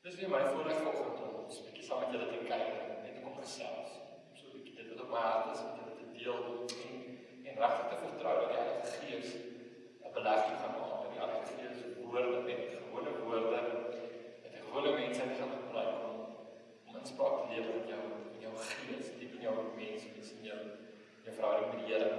Dis weer my voorreg vanoggend om ons 'n bietjie saam met julle te kyk en net om gesels. So 'n bietjie dit wat op my hart is met julle te deel en regtig te vertrou dat die Heilige Gees 'n belegging gaan maak dat die Heilige Gees woorde met gewone woorde met gewone mense gaan gebruik om inspraak te lewer in jou gees, diep in jou mens in jou verhouding met die Here.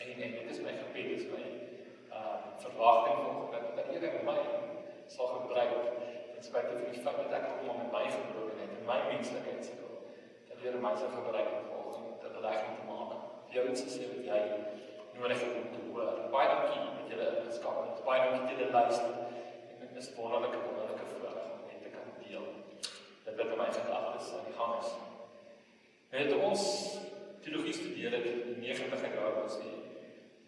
En dit is my gebed, is my verwagting vanoggend dat die Here my sal gebruik. Spite van die feit dat ek kom met my gebrokenheid en my menslikheid sukkel, dat die Here my sal gebruik om 'n belegging te maak. Jou iets te sê wat jy nodig het om te hoor. Baie dankie dat julle ingeskakel het. Baie dankie dat julle luister. En dit is wonderlike voorreg om net te kan deel. Dit wat in my gedagtes aan die gang is. Net ons teologie studeer het in 90 jaar was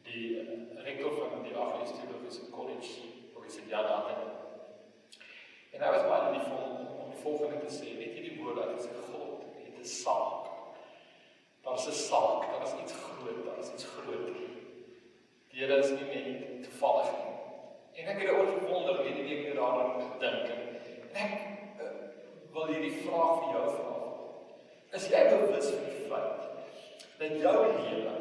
die rektor van die Agnes Theologiese College, Professor Jan Hatten. En hy was baie lief om die volgende te sê, weet jy die woord dat hy sê, God het 'n saak. Daar is 'n saak, daar is iets groot, daar is iets groter. Die Here is nie net toevallig nie. En ek het oor gewonder, weet die week daaraan gedink. En ek wil hierdie vraag vir jou vra. Is jy bewus van die feit dat jou lewe,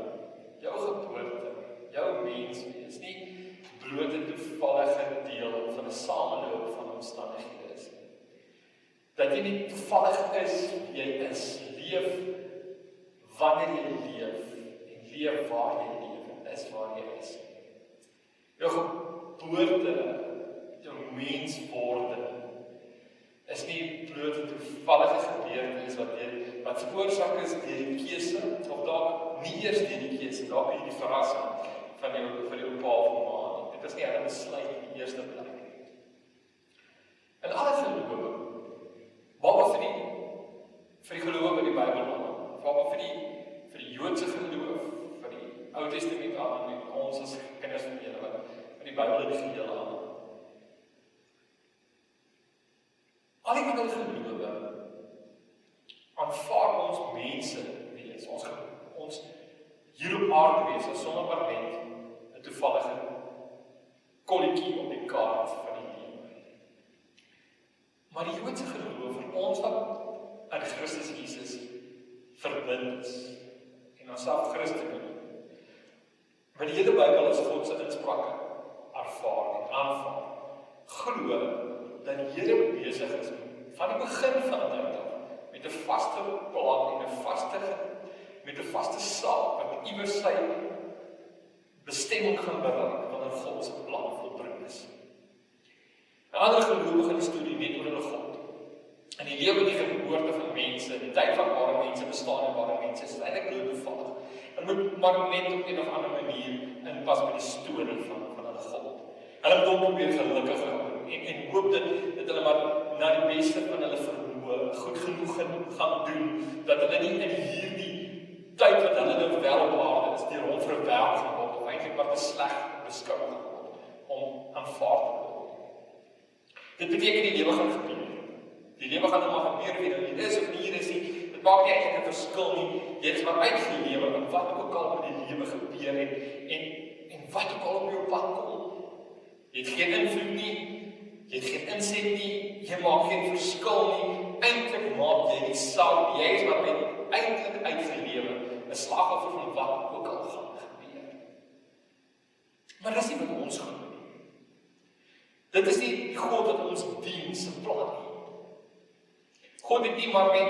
jou geboorte, jou menswees nie bloot 'n toevallige deel van 'n sameloop van omstandighede is. Dat jy nie toevallig is wie jy is, leef wanneer jy leef en leef waar jy leef en is waar jy is. Jou geboorte, jou mensworde is nie bloot 'n toevallige gebeurtenis wat veroorsaak is deur die keuse of dalk nie eers deur die keuse, dalk hierdie verrassing van jou pa of ma. Dit is nie 'n besluit in die eerste plek. En alle gelowe, behalwe vir die geloof in die Bybel, behalwe vir die Joodse geloof, vir die Ou Testament aan en ons as kinders van die Here wat in die Bybel in die geheel aan. Al die ander gelowe aanvaar ons mense wees, ons hier op aarde wees, as sonder maar net 'n toevallige kolletjie op die kaart van die lewe. Maar die Joodse geloof vir ons wat aan Christus Jesus verbind is en onsself Christen noem. Maar die hele Bybel is God se insprake ervaar en aanvaar. Glo dat die Here besig is van die begin van tyd af met 'n vaste plan en 'n vaste saak wat iewers sy bestemming gaan bereik wanneer God se plan volbring is. 'n Ander gelowige in die studie weet oor 'n God. En die lewe en die geboorte van mense, die tyd van waar mense bestaan en waar mense is eintlik bloot toevallig. En moet maar net op 'n of ander manier inpas by die storie van hulle God. Hulle moet hom probeer gelukkig hou en hoop dat hulle maar na die beste van hulle vermoë goed genoeg gaan doen, dat hulle nie in hierdie tyd wat hulle nou wel op aarde is, deur hom verwerp gaan word, of eintlik maar te sleg beskou gaan word, om aanvaar te word. Dit beteken die lewe gaan gebeur. Die lewe gaan maar gebeur, wie dit is of nie hier is nie, dit maak nie eintlik 'n verskil nie, jy is maar uitgelewer in wat ook al met die lewe gebeur en wat ook al op jou pad kom. Jy het geen invloed nie, jy het geen inset nie, jy maak geen verskil nie, eintlik maak jy die saak, jy is maar net eintlik uitgelewer, 'n slagoffer van wat ook al gaan gebeur. Maar dis nie wat ons glo nie. Dit is nie die God wat ons dien se plan nie. God het nie maar met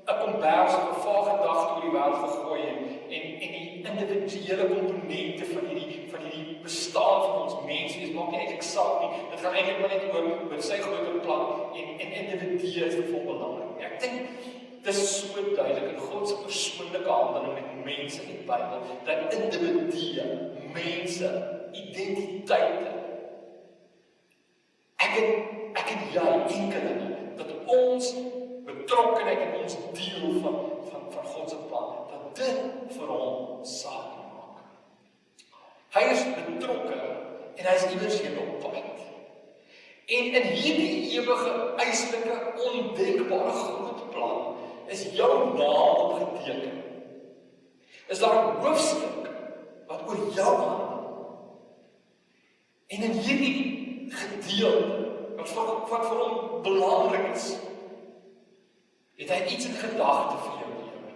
'n kombers of 'n vaag gedagte oor die wêreld gegooi en die individuele komponente van hierdie bestaan van ons menswees maak nie eintlik saak nie. Dit gaan eintlik maar net oor sy groter plan en individue is vol belangrik. Ek dink dit is so duidelik in God se persoonlike handeling met mense in die Bybel dat individue, mense, identiteite. Ek en jy enkele dat ons betrokkenheid en ons deel van God se plan, dat dit vir hom saak maak. Hy is betrokke en hy is iewers hier op pad. En in hierdie ewige, eislike, ondenkbare groot plan is jou naam opgeteken. Is daar 'n hoofstuk wat oor jou handel. En in hierdie gedeelte wat vir hom belangrik is, het hy iets in gedagte vir jou lewe.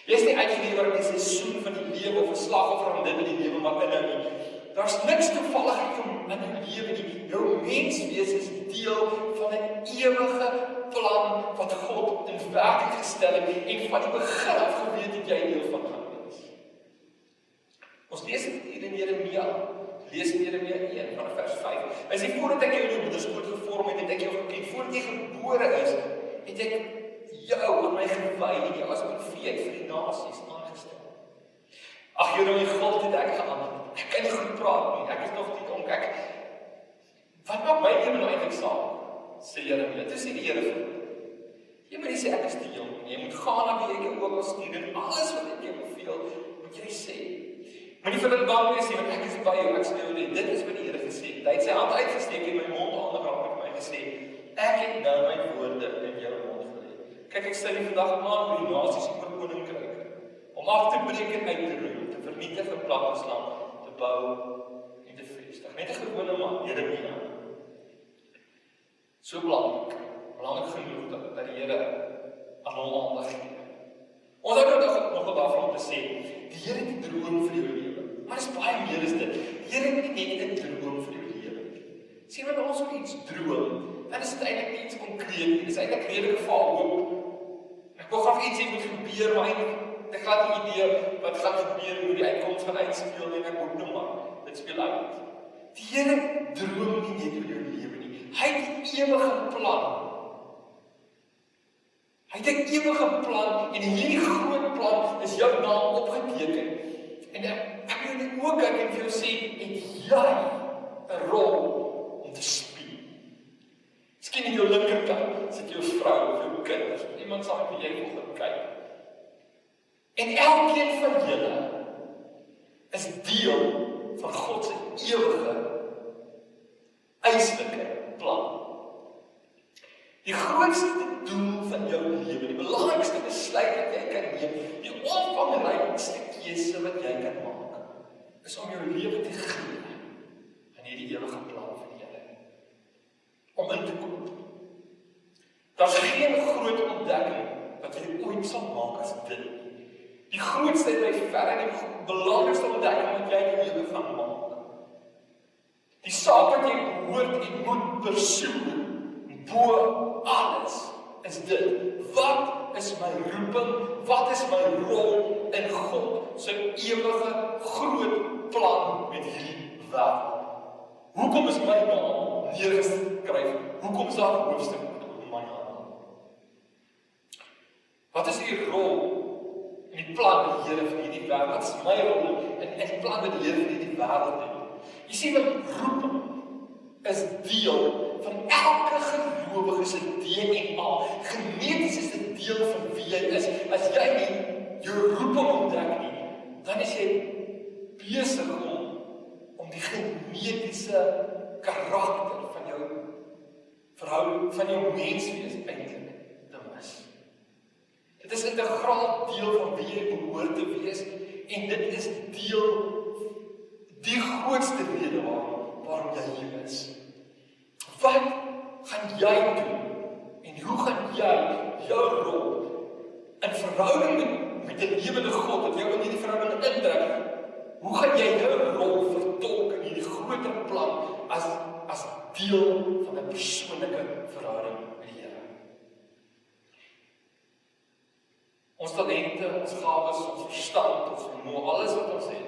Jy is nie uitgelewer in die seisoen van die lewe of 'n slagoffer aan dit in die lewe maar inhou nie. Daar's niks toevallig in jou lewe nie. Jou menswees is deel van 'n ewige plan wat God in werking gestel het en van die begin af geweet het jy deel van gaan wees. Ons lees dit hier in Jeremia. Lees Jeremia 1 van vers 5. Hy sê voordat ek jou in jou moederskoot gevorm het, het ek jou geken. Voordat jy gebore is, het ek jou aan my gewy en jou as 'n profeet vir die nasies aangestel. Ag Here, my God, het ek geantwoord. Ek kan nie goed praat nie. Ek is nog nie donk. Wat maak my lewe nou eintlik saak? Sê Jeremia. Dit sê die Here vir hom. Jy moet nie sê ek is te jong nie. Jy moet gaan na wie ek jou ook al stuur en alles wat ek jou beveel, moet jy sê. Moenie vir hulle bang wees nie, want ek is by jou. Ek sê jou nie. Dit is wat die Here gesê het. Hy het sy hand uitgesteek en my mond aangeraak met my gesê, ek het nou my woorde in jou mond gelê. Kyk, ek stel die vandag aan vir die nasies en vir koninkryke, om af te breek en uit te roei, te vernietig en plat te slaan, te bou en te vestig. Net 'n gewone man, Jeremia. So belangrik genoeg dat die Here aan hom aandag gee. Ons het nog daarvan om te sê, die Here het 'n droom vir jou lewe. Maar dit is baie meer as dit. Die Here het nie net 'n droom vir jou lewe. Sien wanneer ons oor iets droom, dan is dit eintlik nie iets konkreet nie. Dit is eintlik redelike hoop. Ek wil graag iets moet gebeur, maar ek glad nie idee wat gaan gebeur, hoe die uitkoms gaan uitspeel nie, ek moet nou maar. Dit speel uit. Die Here droom nie net oor jou lewe nie. Hy het 'n ewige plan. Hy het 'n ewige plan en hierdie groot plan is jou naam opgeteken. En ek wil net ook kyk en vir jou sê, het jy 'n rol om te speel. Miskien in jou linkerkant sit jou vrou of jou kinders, of iemand saam met jy wil kyk. En elkeen van julle is deel van God se ewige, eislike plan. Die grootste doel van jou lewe, die belangrikste besluit wat jy kan neem, die omvangrykste keuse wat jy kan maak, is om jou lewe te gee aan hierdie ewige plan van die Here. Om in te koop. Daar's geen groot ontdekking wat jy ooit sal maak as dit. Die grootste en by verre die belangrikste ontdekking wat jy in jou lewe gaan maak. Die saak wat jy behoort en moet persoon, bo alles, is dit. Wat is my roeping? Wat is my rol in God se ewige groot plan met hierdie wêreld? Hoekom is my naam neergeskryf? Hoekom is daar 'n hoofstuk oor my naam? Wat is die rol in die plan van die Here vir hierdie wêreld? Wat is my rol in die plan van die Here vir hierdie wêreld doen? Jy sien wat roeping is deel van elke gelowige se DNA. Geneties is dit deel van wie jy is. As jy nie jou roeping ontdek nie, dan is jy besig om die genetiese karakter van jou verhouding, van jou menswees eintlik te mis. Dit is 'n integraal deel van wie jy behoort te wees en dit is die grootste rede waarom jy hier is. Wat gaan jy doen en hoe gaan jy jou rol in verhouding met die lewende God wat jou in hierdie verhouding indruk, hoe gaan jy jou rol vertolk in hierdie groter plan as deel van 'n persoonlike verhouding met die Here? Ons talente, ons gawes, ons verstand, ons vermoë, alles wat ons het,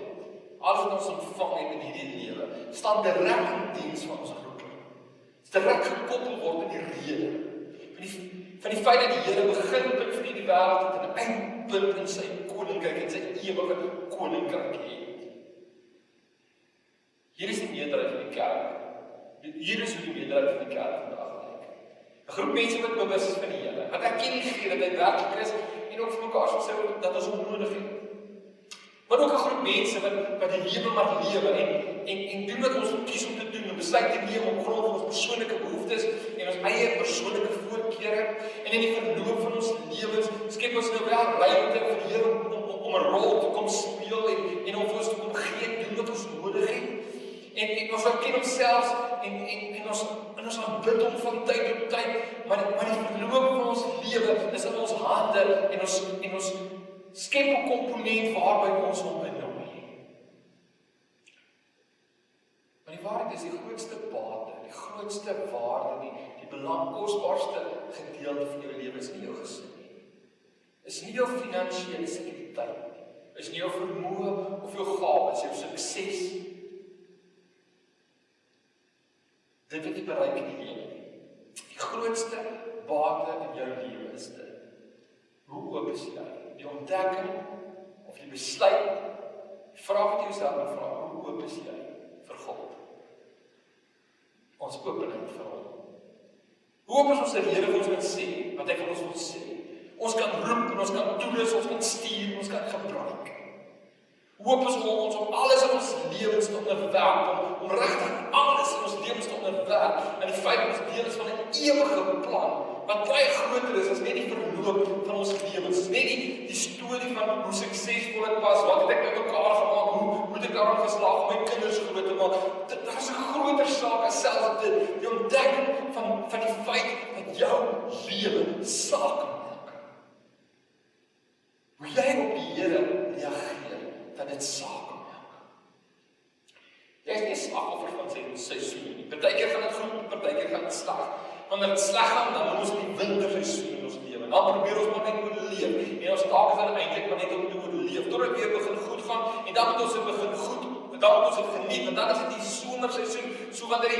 alles wat ons ontvang het in hierdie lewe, staan direk in diens van ons roeping. Dit is direk gekoppel word in die rede. Van die feit dat die Here beginpunt vir hierdie wêreld het en 'n eindpunt in sy koninkryk en sy ewige koninkryk het. Hier is die meerderheid van die kerk. Hier is hoe die meerderheid van die kerk vandag lyk. 'n Groep mense wat bewus is van die Here, wat erken gee dat hy werklik is en ook vir mekaar sê dat ons hom nodig het. Maar ook 'n groep mense wat die lewe maar lewe en doen wat ons kies om te doen, en besluit te neem op grond van ons persoonlike behoeftes en ons eie persoonlike voorkeure, en in die verloop van ons lewens skep ons nou wel ruimte vir die Here om 'n rol te kom speel en om vir ons te kom gee, doen wat ons nodig het. En ons erken onsself en ons aanbid hom van tyd tot tyd, maar die verloop van ons lewe is in ons hande en ons skep 'n komponent waarby ons hom innooi. Maar die waarheid is die grootste bate, die grootste waarde, die kosbaarste gedeelte van jou lewe is nie jou gesin nie. Is nie jou finansiële sekuriteit nie. Is nie jou vermoë of jou gawes, jou sukses. Dit wat jy bereik in die lewe. Die grootste bate in jou lewe is dit. Hoe oop is jy? Die ontdekking of die besluit, die vraag wat jy jouself moet vra, hoe oop is jy vir God? Ons openheid vir hom. Hoe oop is ons dat die Here vir ons kan sê, wat hy vir ons wil sê? Ons kan roep en ons kan toelus, ons kan stuur, ons kan gebruik. Hoe oop is ons om alles in ons lewens te onderwerp, om regtig alles in ons lewens te onderwerp, en die feit dat ons deel is van 'n ewige plan, wat baie groter is as net die verloop van ons lewens, is net die storie van hoe suksesvol ek was, wat het ek by mekaar gemaak, hoe het ek daarin geslaag om my kinders groot te maak. Daar is 'n groter saak as selfs dit, die ontdekking van die feit dat jou lewe saak maak. Hoe jy op die Here reageer, dat dit saak maak. Jy is nie 'n slagoffer van sy seisoen nie. Partykeer gaan dit goed, partykeer gaan dit sleg. Wanneer dit sleg gaan, dan moet ons in die winterseisoen in ons lewe. Dan probeer ons maar net oorleef. En ons taak is dan eintlik maar net om te oorleef, totdat weer begin goed gaan, en dan moet ons dit begin goed, dan moet ons dit geniet, want dan is dit die somerseisoen, so wanneer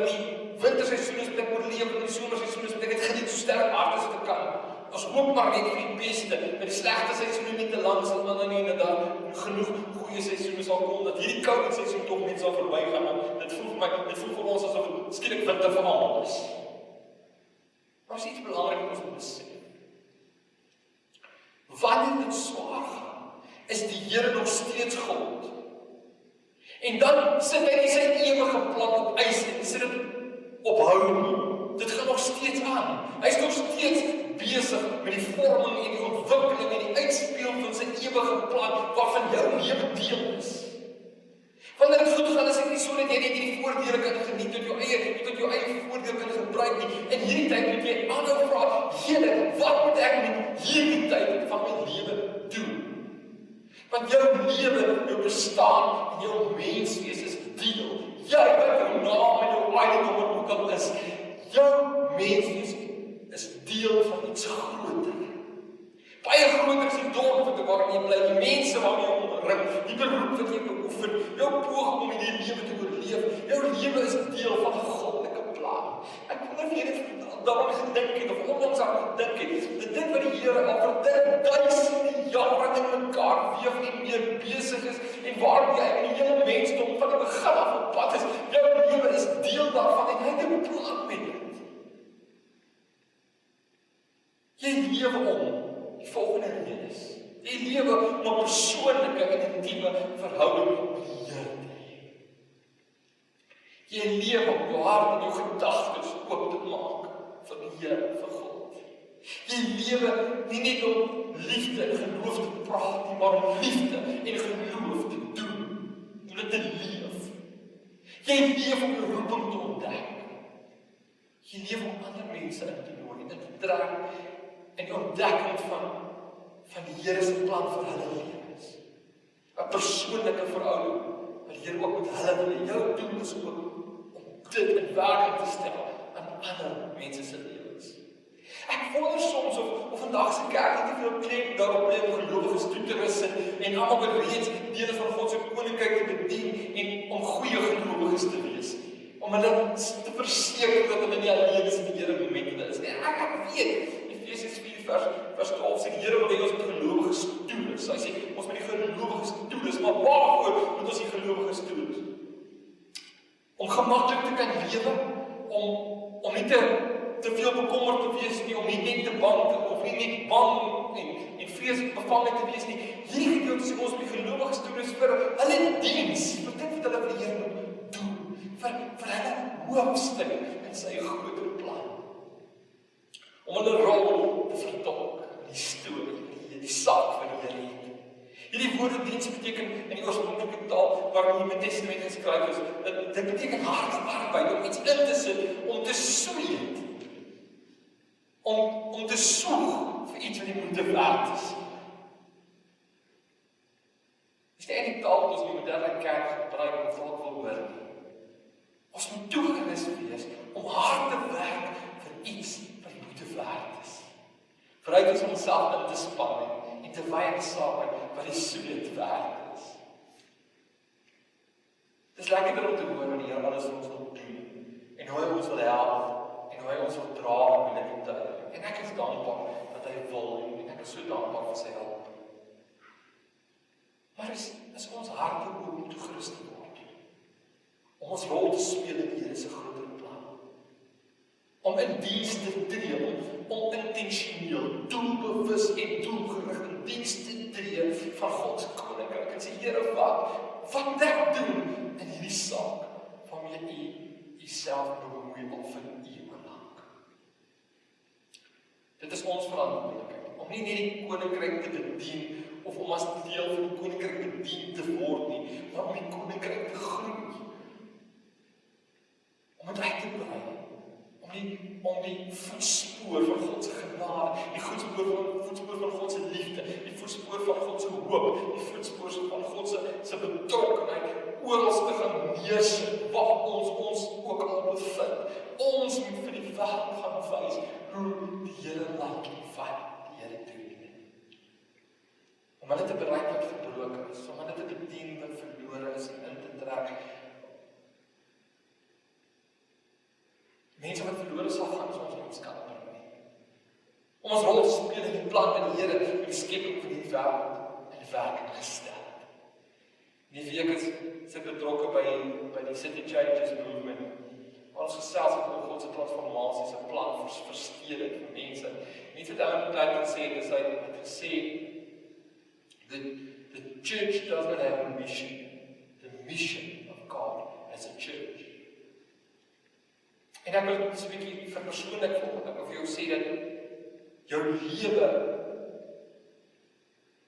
die winterseisoen is, moet ek oorleef, en die somerseisoen is, moet ek dit geniet so sterk hard as wat ek kan. Ons hoop maar net vir die beste, met die slegte seisoene nie te lang sal, maar dan nie inderdaad genoeg goeie seisoene sal kom, dat hierdie koue seisoen tog net sal verbygaan, want dit voel vir ons asof dit skielik winter vir almal is. Maar is iets belangrik om ons te besef. Wanneer dit swaar gaan, is die Here nog steeds God. En dan sit hy nie sy ewige plan op ys en sit dit op hou nie. Dit gaan nog steeds aan. Hy is nog steeds besig met die vorming en die ontwikkeling en die uitspeel van sy ewige plan waarvan jou lewe deel is. Wanneer dit goed gaan, is dit nie so dat jy net die voordele kan geniet tot jou eie voordeel kan gebruik nie. In hierdie tyd moet jy aanhou vra, Here, wat moet ek met hierdie tyd van my lewe doen? Want jou lewe, jou bestaan en jou menswees is deel. Jy wat jou naam en jou eiendom ook al is, jou menswees is deel van iets groter. Baie groter is die dorp waarin jy bly, die mense waarmee jy omring, die beroep wat jy beoefen, jou poging om in die lewe te oorleef. Jou lewe is deel van 'n goddelike plan. Ek wonder of jy daaraan gedink het, of onlangs aan gedink het, dat dit wat die Here al vir duisende jare in mekaar weef en meer besig is, en waarmee hy in die hele mensdom van die begin af op pad is, jou lewe is deel daarvan, en hy het 'n plan met dit. Jy lewe om die volgende rede is. Jy lewe om 'n persoonlike en intieme verhouding met die Here te hê. Jy lewe om jou hart en jou gedagtes oop te maak vir die Here, vir God. Jy lewe nie net om liefde en geloof te praat nie, maar om liefde en geloof te doen. Om dit te leef. Jy lewe om jou roeping te ontdek. Jy lewe om ander mense in te nooi en te trek in die ontdekking van die Here se plan vir hulle lewens. 'n Persoonlike verhouding wat die Here ook met hulle wil hê. Jou doel is ook om dit in werking te stel aan ander mense se lewens. Ek wonder soms of vandag se kerk nie te veel klem daarop lê om gelowiges toe te rus en almal bereeds dele van God se koninkryk te bedien en om goeie gelowiges te wees. Om hulle te verseker dat hulle nie alleen is in die Here met hulle is nie. Ek weet, Efesiërs 4 vers 12 sê die Here wil hê ons met gelowiges toelus. Hy sê ons moet die gelowiges toelus, maar waarvoor moet ons die gelowiges toelus? Om gemaklik te kan lewe, om nie te veel bekommerd te wees nie, om nie net te bang te, of nie net bang en vreesbevange te wees nie. Hierdie gedeelte sê ons moet die gelowiges toelus vir hulle diens, vir dit wat hulle vir die Here moet doen, vir hulle hoofstuk in sy groter plan. Om hulle rol te vertolk in die storie, die saak van die Here het. Hierdie woordediens beteken in die oorspronklike taal waar die Nuwe Testament geskryf is, dit beteken harde arbeid om iets in te sit, om te sweet, om te soeg vir iets wat die moeite werd is. Dis nie die taal wat ons in die moderne kerk gebruik om volk wil hoor nie. Ons moet toegerus wees om hard te werk vir iets wat die moeite werd is. Vooruit ons onsself in te span en te wy aan sake wat die sweet werd is. Dis lekkerder om te hoor wat die Here alles vir ons wil doen en hoe hy ons wil help en hoe hy ons wil dra in moeilike tye. En ek is dankbaar dat hy wil en ek is so dankbaar vir sy hulp. Maar is ons harte oop om toegerus te word, om ons rol te speel in die Here se groter plan, om in diens te tree, om intentioneel, doelbewus en doelgerig in diens te tree van God se koninkryk en sê, Here, wat moet ek doen in hierdie saak waarmee u self bemoei of vir u oorlaat. Dit is ons verantwoordelikheid om nie net die koninkryk te bedien of om as deel van die koninkryk bedien te word nie, maar om die koninkryk te groei. Om het uit te brei. Om die voetspoor van God se genade, die voetspoor van God se liefde, die voetspoor van God se hoop, die voetspoor van God se betrokkenheid oral te gaan neersit waar ons ook al bevind. Ons moet vir die wêreld gaan wys hoe die Here lyk en wat die Here doen. Om hulle te bereik wat gebroken is, om hulle te bedien wat verlore is en in te trek. Mense wat verlore sal gaan, is ons nie ons kan bring nie. Om ons rol te speel in die plan van die Here, in die skepping van die wêreld en die werking gestel. In die week is ek betrokke by die City Changes Movement, waar ons gesels het oor God se transformasie, sy plan vir stede, vir mense. Mense het daar in die tyd gesê, dis hy het gesê, the church does not have a mission. The mission of God as a church. En ek wil so 'n bietjie verpersoonlik volgende, ek wil vir jou sê dat jou lewe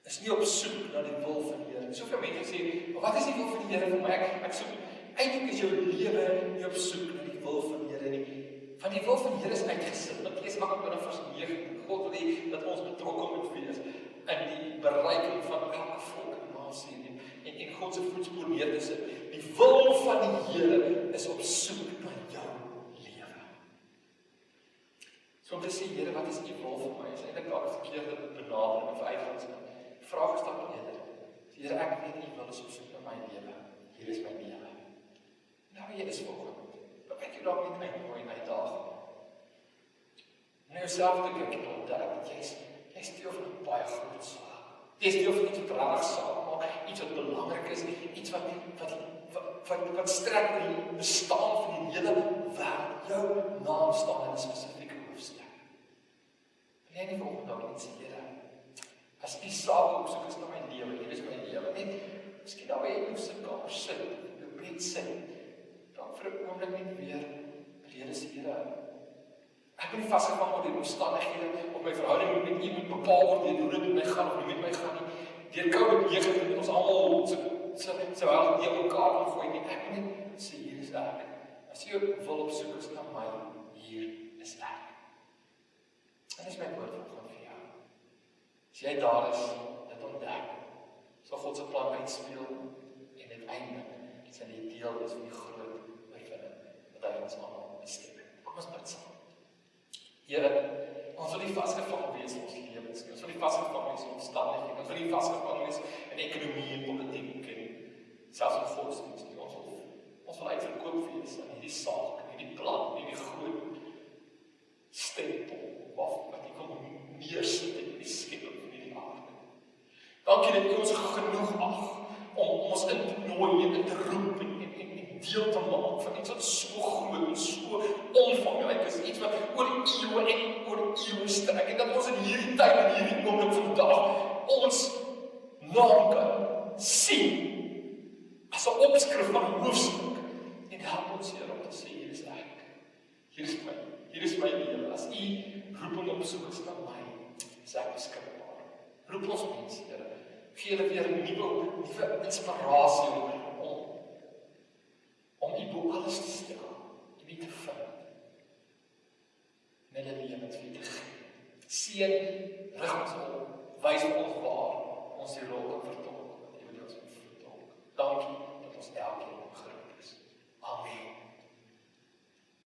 is nie op soek na die wil van die Here. Soveel mense sê, maar wat is die wil van die Here vir my? Ek soek, eintlik is jou lewe nie op soek na die wil van die Here nie. Van die wil van die Here is uitgesit. Matteus 28:9. God wil hê dat ons betrokke moet wees in die bereiking van elke volk en nasie en God se voetspoor neer te sit. Die wil van die Here is op soek na jou lewe. So om te sê, Here, wat is u wil vir my? Is eintlik daar 'n verkeerde benadering of uitgangspunt. Die vraag is dan eerder, Here, ek weet u wil is op soek na my lewe. Hier is my lewe. Nou, jy is volgende. Maar ek jou dalk net uitnooi en uitdaag. En jouself te kyk en ontdek dat jy is deel van 'n baie groot saak. Jy is deel van iets wat regtig saak maak, iets wat belangrik is, iets wat strek na die bestaan van die hele wêreld. Jou naam staan in 'n spesifieke hoofstuk. Wil jy nie vanoggend dalk net sê, Here, as u saak opsoek is na my lewe, hier is my lewe, net miskien daar by jou sitkamer sit, jou bed sit, dan vir 'n oomblik net weer, Here sê, Here, ek ben nie vasgevang word deur omstandighede, of my verhouding met u moet bepaal word deur hoe dit met my gaan of nie met my gaan nie. Deur COVID-19 met ons almal so hard nie mekaar kan gooi nie. Ek net sê, hier is ek. As jy wil opsoek is na my, hier is ek. En dis my woord vanoggend vir jou. As jy daar is, dit ontdek, sal God se plan uitspeel en uiteindelik sal jy deel is van die groot oorwinning wat hy ons almal bestem het. Kom ons bid saam. Here, ons wil nie vasgevang wees in ons lewens nie. Ons wil nie vasgevang wees in omstandighede. Ons wil nie vasgevang wees in ekonomie en politiek en selfs in godsdienst nie. Ons wil uitverkoop wees aan hierdie saak, aan hierdie plan, aan hierdie groot stempel wat jy kom neersit in die skepping van hierdie aarde. Dankie dat jy ons genoeg ag om ons in te nooi en in te roep en deel te maak van iets wat so groot en so omvangryk is, iets wat oor eeue en oor eeue strek, en dat ons in hierdie tyd en hierdie oomblik vandag ons naam kan sien as 'n opskrif van 'n hoofstuk en help ons Here om te sê, hier is ek, hier is my lewe, as u roeping op soek is na my, is ek beskikbaar. Roep ons mense, Here, Gee hulle weer 'n nuwe inspirasie om U bo alles te stel, en U te vind, en hulle lewens vir U te gee. Seën, rig ons op, wys vir ons waar ons die rol kan vervul.